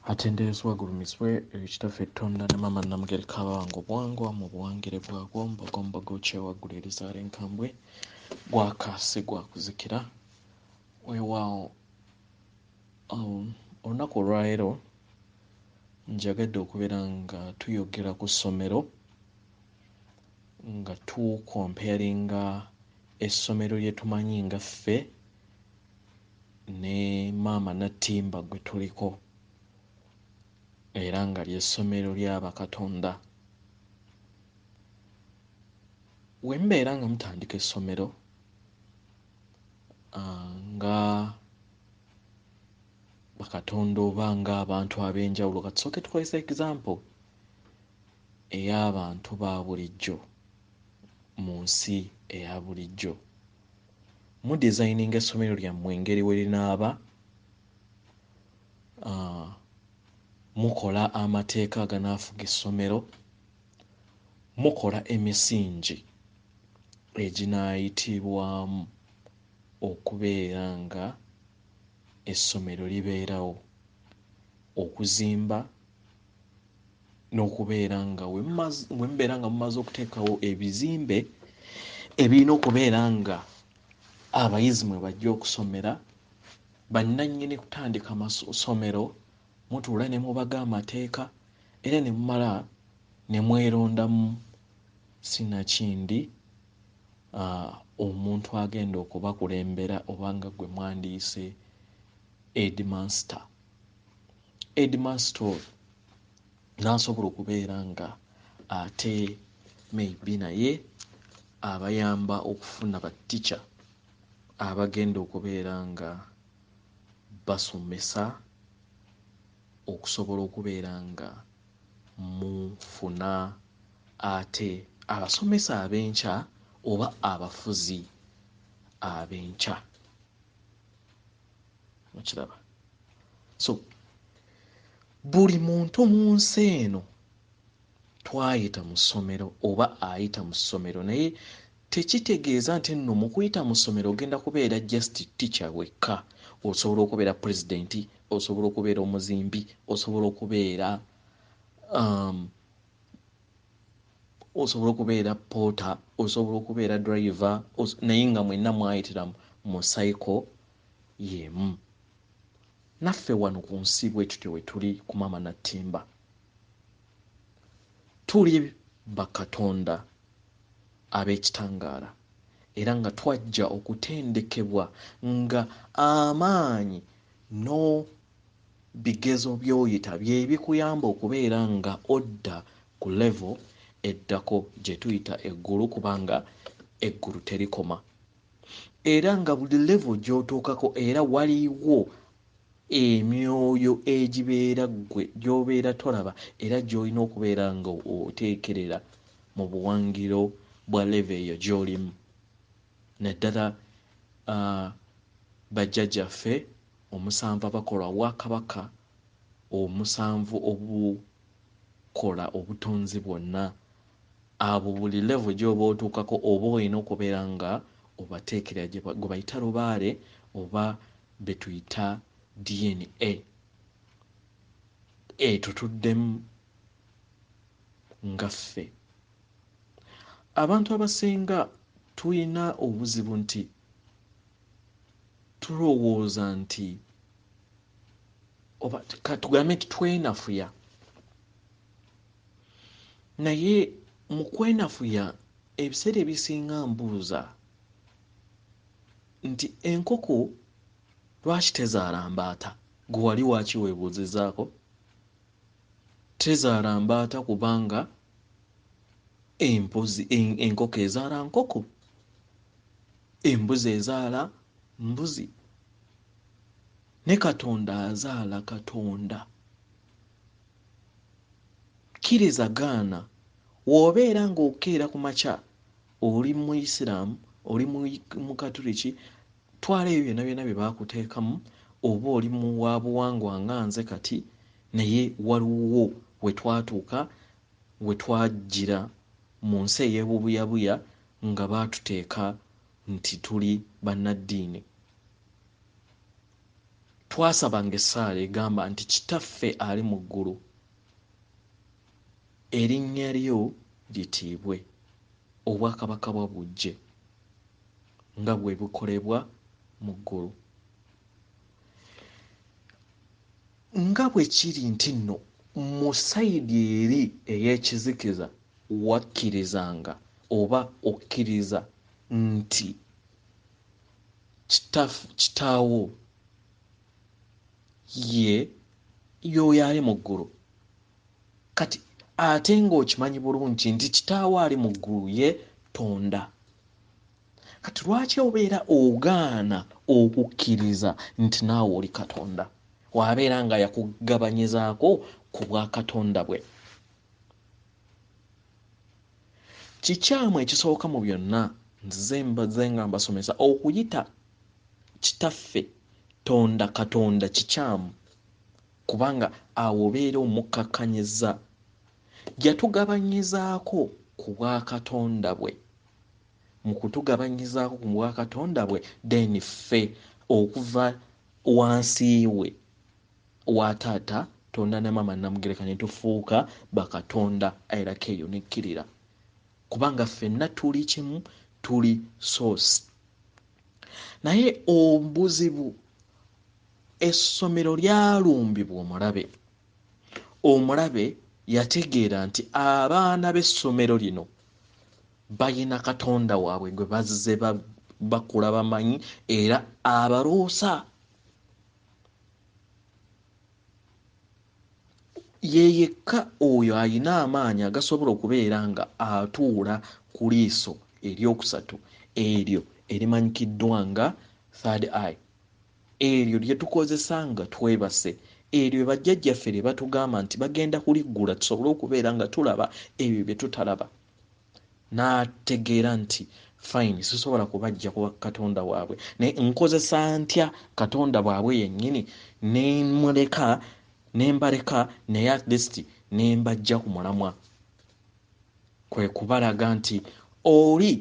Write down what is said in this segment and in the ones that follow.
Atenderezebwa gulumisibwe ekitaffe ettonda ne maama Namugere Kabango bwangwa mu buwangire bwagwo mbagombago kyewaggula erizaala enkambwe gwakaasi gwakuzikira weewaawo. Olunaku olwaleero njagadde okubeera nga tuyogera ku ssomero nga tukomparinga essomero lye tumanyi nga ffe ne maama Natimba gwe tuliko era nga ly'essomero ly'Abakatonda. We mbeera nga mutandika essomero nga Bakatonda oba ng'abantu ab'enjawulo, katusooke tukozesa example ey'abantu ba bulijjo mu nsi eya bulijjo. Mudesigninga essomero lyammwe engeri we linaaba, mukola amateeka aganaafuga essomero, mukola emisingi eginaayitibwamu okubeera nga essomero libeerawo, okuzimba n'okubeera nga we mubeera nga mumaze okuteekawo ebizimbe ebirina okubeera nga abayizi mwe bajja okusomera, bannannyini kutandika amasomero mutuula ne mubaga amateeka era ne mumala ne mwerondamu sinakindi omuntu agenda okubakulembera oba nga gwe mwandiyise headmaster. Headmaster oyo n'asobola okubeera nga ate maybe naye abayamba okufuna battica abagenda okubeera nga basomesa okusobola okubeera nga mufuna ate abasomesa ab'enkya oba abafuzi ab'enkya. Okiraba? So buli muntu mu nsi eno twayita mu ssomero oba ayita mu ssomero, naye tekitegeeza nti nno mu kuyita mu ssomero ogenda kubeera just teacher wekka. Osobola okubeera pulezidenti, osobola okubeera omuzimbi, osobola okubeera poota, osobola okubeera driver, naye nga mwenna mwayitira mu cycle y'emu. Naffe wano ku nsi bwe tutyo we tuli ku maama Natimba, tuli bakatonda ab'ekitangaala era nga twajja okutendekebwa nga amaanyi bigezo by'oyita bye bikuyamba okubeera nga odda ku level eddako gye tuyita eggulu, kubanga eggulu terikoma, era nga buli level gy'otuukako era waliwo emyoyo egibeera ggwe gy'obeera tolaba era gy'olina okubeera nga oteekerera mu buwangiro bwa level eyo gy'olimu. Naddala bajjajjaffe omusanvu abakola Obwakabaka, omusanvu obukola obutonzi bwonna, abo buli level gy'oba otuukako oba olina okubeera nga obateekera gwe bayita lubaale oba be tuyita DNA etutuddemu nga ffe. Abantu abasinga tulina obuzibu nti tulowooza nti oba katugambe nti twenafuya, naye mu kwenafuya ebiseera ebisinga mbuuza nti enkoko lwaki tezaala mbaata? Gwe wali waaki weebuuzizaako? Tezaala mbaata kubanga enkoko ezaala nkoko, embuzi ezaala mbuzi, ne Katonda azaala Katonda. Kkiriza gaana w'obeera ng'okeera ku makya oli Muisiraamu, oli mu Katuliki, twala ebyo byonna byonna bye baakuteekamu, oba oli mu wa buwangwa nga nze kati, naye waliwo we twatuuka we twajjira mu nsi ey'obubuyabuya nga baatuteeka nti tuli bannaddiini. twasabanga essaala egamba nti kitaffe ali mu ggulu erinnya lyo litiibwe obwakabaka bwa bujje nga bwe bukolebwa mu ggulu nga bwe kiri nti nno mu sayidi eri ey'ekizikiza wakkirizanga oba okkiriza nti kitaawo ye y'oyo ali mu ggulu kati ate ng'okimanyi bulungi nti kitaawo ali mu ggulu ye tonda kati lwaki obeera ogaana okukkiriza nti naawe oli katonda wabeera nga yakugabanyizaako ku bwakatonda bwe kikyamu ekisooka mu byonna nze nga mbasomesa okuyita kitaffe tonda katonda kikyamu kubanga awo obeera omukkakanyiza yatugabanyizaako ku bwakatonda bwe mu kutugabanyizaako ku bwakatonda bwe then ffe okuva wansi we wa taata tonda ne maama namugereka ne tufuuka bakatonda erako eyo nekkirira kubanga ffenna tuli kimu tuli source naye obuzibu essomero lyalumbibwa omulabe yategeera nti abaana b'essomero lino bayina katonda waabwe gwe bazze bakula bamanyi era abaloosa yeyekka oyo ayina amaanyi agasobola okubeera nga atuula ku liiso eryokusatu eryo erimanyikiddwa nga third eye eryo lye tukozesa nga twebase eryo bajjajjaffe lye batugamba nti bagenda kuliggula tusobole okubeera nga tulaba ebyo bye tutalaba n'ategeera nti fine sisobola kubajja ku katonda waabwe naye nkozesa ntya katonda bwabwe yennyini nembaleka naye at least nembajja ku mulamwa kwe kubalaga nti oli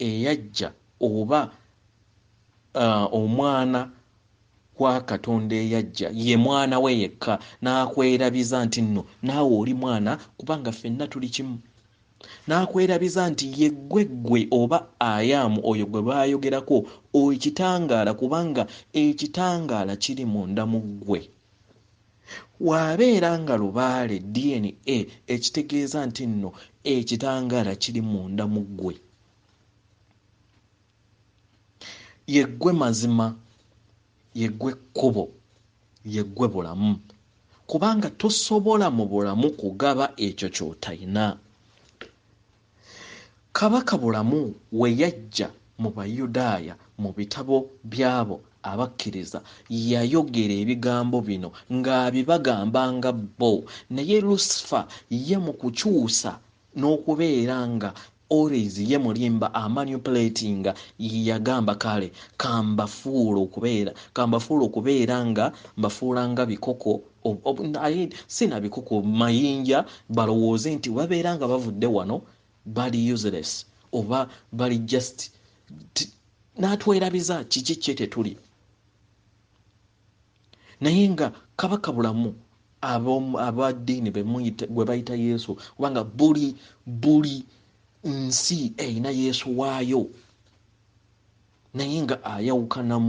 eyajja oba omwana wa katonda eyajja ye mwana we yekka n'akwerabiza nti nno naawe oli mwana kubanga ffenna tuli kimu n'akwerabiza nti ye ggwe oba ayaamu oyo gwe baayogerako ekitangaala kubanga ekitangaala kiri munda mu ggwe wabeera nga lubaale DNA ekitegeeza nti nno ekitangaala kiri munda mu ggwe yeggwe mazima yeggwe kkubo yeggwe bulamu kubanga tosobola mu bulamu kugaba ekyo ky'otayina kabaka bulamu we yajja mu Bayudaaya mu bitabo byabo abakkiriza yayogera ebigambo bino ng'abibagambanga bo naye Lucifer ye mu kukyusa n'okubeera nga always ye mulimba amanipulatinga yagamba kale kambafuula okubeera nga mbafuula nga bikoko sina bikoko mayinja balowooze nti babeera nga bavudde wano bali useless oba bali just n'atwerabiza kiki kye tetuli naye nga kabaka bulamu abaddiini gwe bayita Yesu kubanga buli nsi eyina Yesu waayo naye nga ayawukana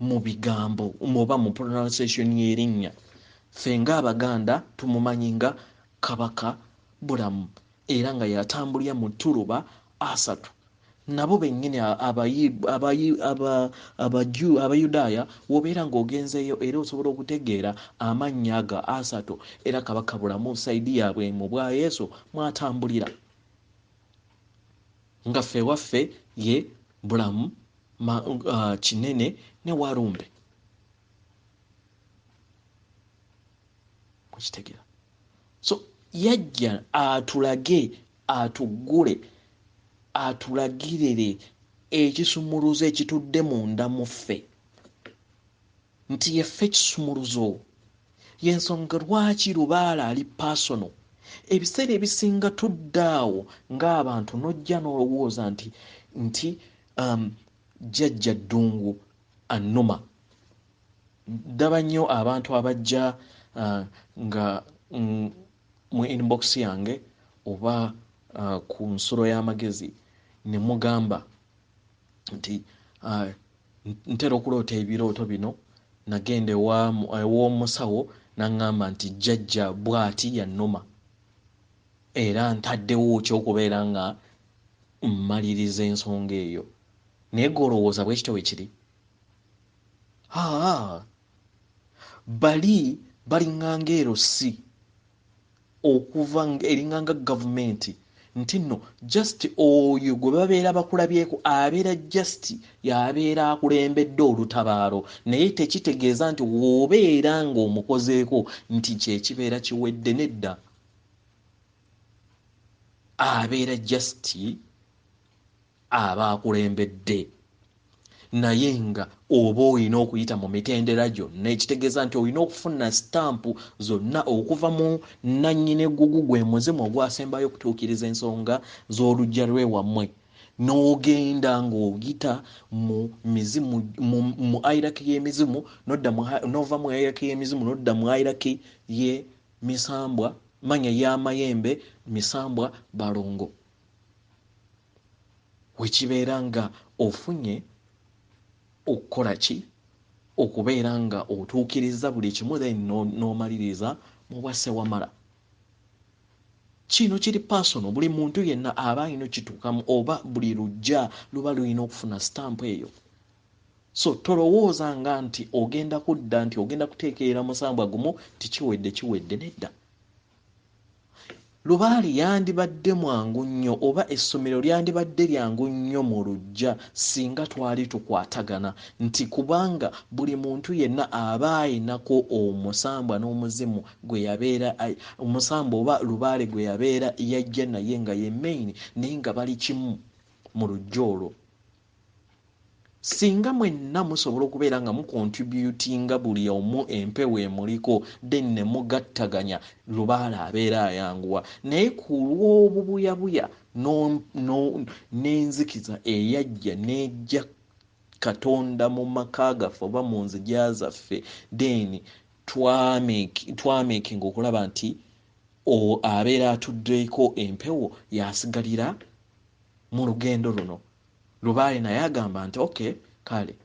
mu bigambo oba mu pronunciation y'erinnya ffe ng'Abaganda tumumanyi nga kabaka bulamu era nga yatambulira mu ttuluba asatu nabo bennyini abayudaaya wobeera ng'ogenzeeyo era osobola okutegeera amannya aga asatu era kabaka bulamu sayidi yaabwe mu bwa Yesu mwatambulira nga ffe waffe ye bulamu kinene ne walumbe kukitegera so yajja atulage atuggule atulagirire ekisumuluzo ekitudde munda mu ffe nti yeffe kisumuluzo y'ensonga lwaki lubaala ali personal ebiseera ebisinga tuddaawo ng'abantu n'ojja n'olowooza nti jjajja ddungu annuma Ndaba nnyo abantu abajja nga mu inbox yange oba ku nsulo y'amagezi ne mugamba nti ntera okuloota ebirooto bino nagenda ew'omusawo n'aŋŋamba nti jjajja bw'ati yannuma era ntaddewo ky'okubeera nga mmaliriza ensonga eyo naye gw'olowooza bwe kityo bwe kiri bali balinganga erosi okuva eringanga gavumenti nti nno just oyo gwe babeera bakulabyeko abeera just yabeera akulembedde olutabaalo naye tekitegeeza nti w'obeera ng'omukozeeko nti kyekibeera kiwedde nedda abeera just aba akulembedde naye nga oba olina okuyita mu mitendera gyonna ekitegeeza nti olina okufuna sitampu zonna okuva mu nannyini eggugu gwe muzimu ogwasembayo okutuukiriza ensonga z'oluggya lw'ewammwe n'ogenda ng'oyita mu mizimu mu ayiraki y'emizimu n'ova mu ayiraki y'emizimu n'odda mu ayiraki y'emisambwa manya y'amayembe misambwa balongo wekibeera nga ofunye okukola ki okubeera nga otuukiriza buli kimu then n'omaliriza mu bwassewamala kino kiri personal buli muntu yenna aba alina kituukamu oba buli lujja luba lulina okufuna sitampu eyo so tolowooza nga nti ogenda kudda nti ogenda kuteekerera musambwa gumu kiwedde nedda lubaali yandibadde mwangu nnyo oba essomero lyandibadde lyangu nnyo mu luggya singa twali tukwatagana nti kubanga buli muntu yenna aba ayinako omusambwa n'omuzimu gwe yabeera omusambwa oba lubaale gwe yabeera yajja naye nga ye main naye nga bali kimu mu luggya olwo singa mwenna musobola okubeera nga mukontributinga buli omu empewo emuliko then ne mugattaganya lubaala abeera ayanguwa naye ku lw'obubuyabuya n'enzikiza eyajja n'ejja katonda mu maka gaffe oba mu nzija zaffe then twamekinga okulaba nti abeera atuddeko empewo yasigalira mu lugendo luno lubaale naye agamba nti okay kale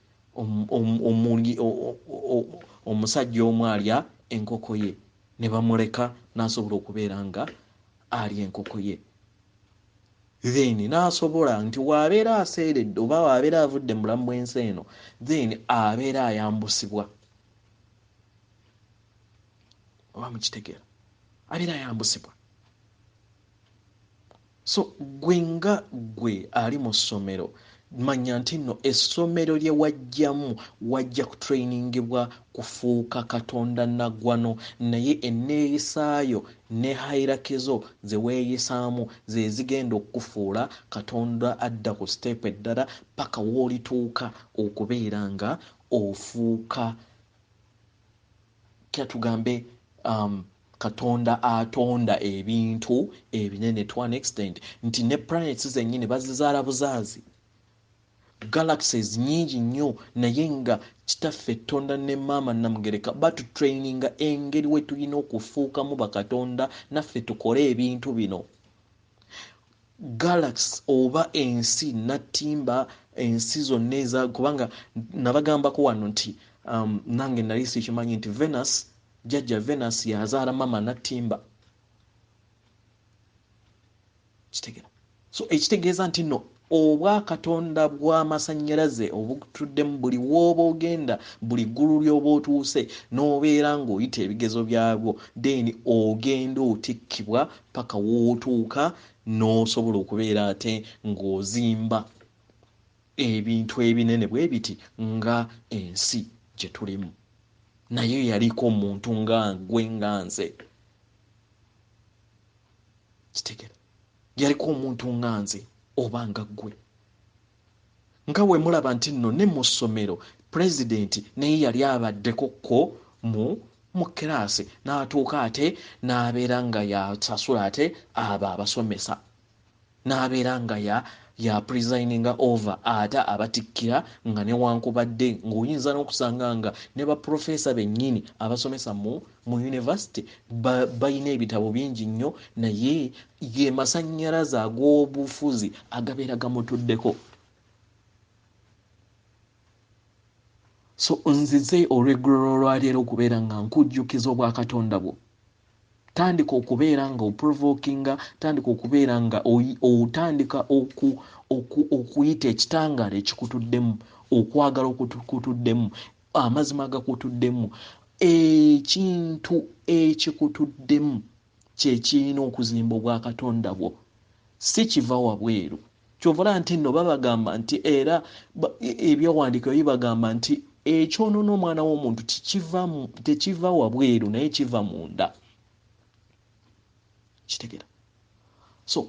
omusajja omu alya enkoko ye ne bamuleka n'asobola okubeera nga alya enkoko ye then n'asobola nti waabeera aseeredde oba waabeera avudde mu bulamu bw'ensi eno then abeera ayambusibwa oba mukitegeera abeera ayambusibwa so gwe nga gwe ali mu ssomero manya nti nno essomero lye wajja kutrainingibwa kufuuka katonda naggwano naye enneeyisaayo ne hayirakizo ze weeyisaamu ze zigenda okukufuula katonda adda ku siteepu eddala paka w'olituuka okubeera nga ofuuka kyatugambe katonda atonda ebintu ebinene to an extent nti ne planets zennyini bazizaala buzaazi galaxies nyingi nnyo naye nga kitaffe Tonda ne maama Namugereka batutraininga engeri we tulina okufuukamu bakatonda naffe tukole ebintu bino galaxy oba ensi Natimba ensi zonna eza kubanga nabagambako wano nti nange nali sikimanyi nti Venus jjajja Venus yazaala maama Natimba kitegeera so ekitegeeza nti nno obwakatonda bw'amasannyalaze obutuddemu buli w'oba ogenda buli ggulu ly'oba otuuse n'obeera ng'oyita ebigezo byabwo then ogenda otikkibwa paka w'otuuka n'osobola okubeera ate ng'ozimba ebintu ebinene bwe biti nga ensi gye tulimu naye yaliko omuntu nga gwe nga nze kitegeera yaliko omuntu nga nze oba nga ggwe nga we mulaba nti nno ne mu ssomero pulezidenti naye yali abaddekokko mu kiraasi n'atuuka ate n'abeera nga yasasula ate abo abasomesa n'abeera nga ya presigninga over ate abatikkira nga newankubadde ng'oyinza n'okusanga nga ne baprofesa bennyini abasomesa mu university balina ebitabo bingi nnyo naye ge masannyalaze ag'obufuzi agabeera gamutuddeko. So nzize olw'eggulu olwaleero okubeera nga nkujjukiza obwakatonda bwo. Tandika okubeera nga oprovokinga, tandika okubeera nga otandika okuyita ekitangaala ekikutuddemu, okwagala okukutuddemu, amazima agakutuddemu, ekintu ekikutuddemu kye kirina okuzimba obwakatonda bwo, si kiva wabweru. Kyovala nti nno babagamba nti era ebyawandiika bibagamba nti ekyonoona omwana w'omuntu tekiva wabweru naye kiva munda. Kitegera. So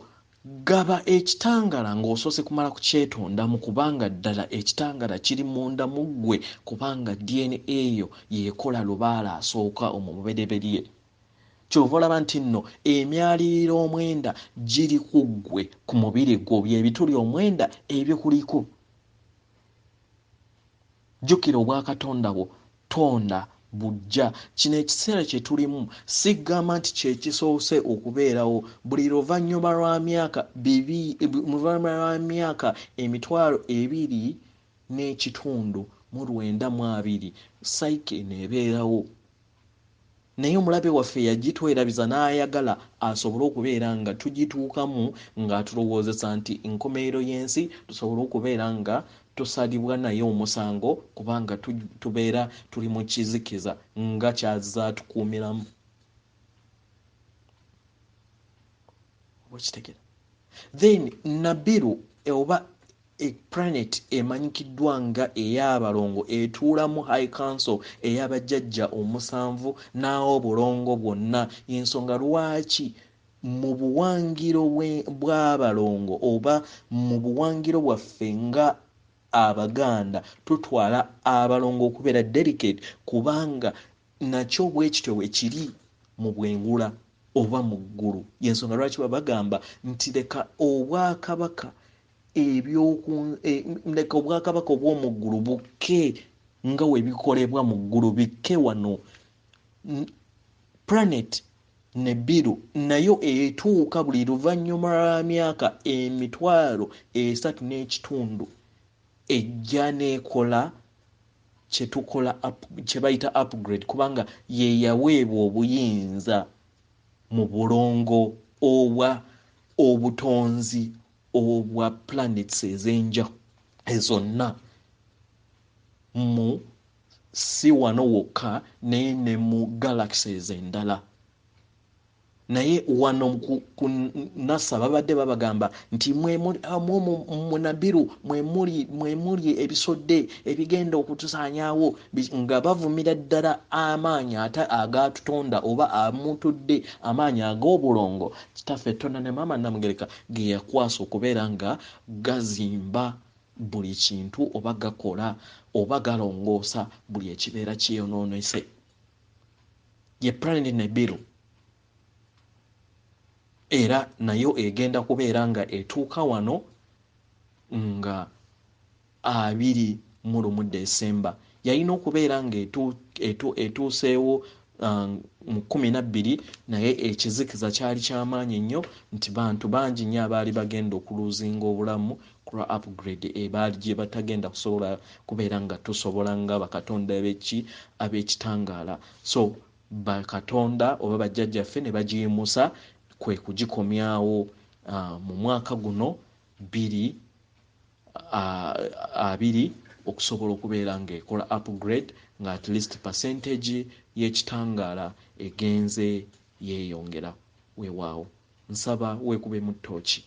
gaba ekitangala ng'osoose kumala kukyetondamu kubanga ddala ekitangala kiri munda mu ggwe kubanga DNA eyo yeekola lubaala asooka omububereberye. Kyova olaba nti nno emyaliriro omwenda giri ku ggwe ku mubiri gwo byebituli omwenda ebikuliko. Jjukira obwakatonda bwo, tonda bujja. Kino ekiseera kye tulimu sigamba nti kye kisoose okubeerawo. Buli luvannyuma lwa myaka 2.9 sayike neebeerawo. Naye omulabe waffe yagitwerabiza n'ayagala asobole okubeera nga tugituukamu nga tulowoozesa nti enkomerero y'ensi tusobole okubeera nga tusalibwa naye omusango kubanga tubeera tuli mu kizikiza nga kyazatukuumiramu. Okitegera. Then Nabiru oba planet emanyikiddwa nga ey'abalongo etuula mu high council ey'abajjajja 7 n'obulongo bwonna. Ensonga lwaki mu buwangiro bw'abalongo oba mu buwangiro bwaffe nga Abaganda tutwala abalongo okubeera delicate kubanga nakyo bwe kityo bwe kiri mu bwengula oba mu ggulu. Yensonga lwaki bagamba nti leka obwakabaka obwakabaka obw'omu ggulu bukke nga we bikolebwa mu ggulu bikke wano. Planet Nibiru nayo etuuka buli luvannyuma lwa myaka 3.5 ejja n'ekola kye bayita upgrade kubanga ye yaweebwa obuyinza mu bulongo obwa obutonzi obwa planets ezonna mu si wano wokka naye ne mu galaxies endala. Naye wano ku NASA babadde babagamba nti Nabiru mwemuli ebisodde ebigenda okutusaanyaawo nga bavumira ddala amaanyi ate agatutonda oba amutudde amaanyi ag'obulongo kitaffe Tonda ne Maama Namugereka ge yakwasa okubeera nga gazimba buli kintu oba gakola oba galongoosa buli ekibeera kyeyonoonese. Ye planet Nibiru. Era nayo egenda kubeera nga etuuka wano nga 21 Desemba. Yalina okubeera nga etuuseewo mu 12 naye ekizikiza kyali kyamaanyi nnyo nti bantu bangi nnyo abaali bagenda okuluzinga obulamu ku lwa upgrade ebaali gye batagenda kusobola kubeera nga tusobola nga bakatonda ab'ekitangaala. So bakatonda oba bajjajjaffe ne bagiyimusa kwe kugikomyawo mu mwaka guno 2020 okusobola okubeera nga ekola upgrade nga at least percentage y'ekitangaala egenze yeeyongera. Weewaawo nsaba weekube mu ttooki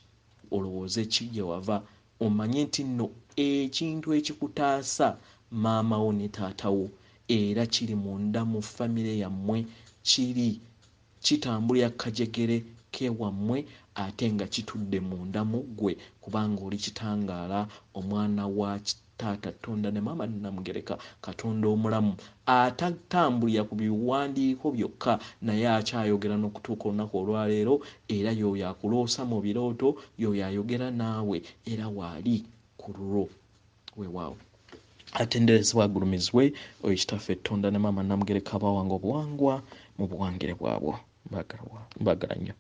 olowooze ki gye wava omanye nti nno ekintu ekikutaasa maama wo ne taata wo era kiri munda mu famire yammwe kitambulira kajegere kewammwe ate nga kitudde munda mu ggwe kubanga oli kitangaala omwana wa taata Tonda ne maama Namugereka, Katonda omulamu atatambulira ku biwandiiko byokka naye akyayogera n'okutuuka olunaku olwaleero, era y'oyo akuloosa mu birooto, y'oyo ayogera naawe era waali ku lulwo weewaawo. Atenderezebwa agulumizibwe oyo kitaffe Tonda ne maama Namugereka abawanga obuwangwa mu buwangire bwabwe. Mbagala nnyo.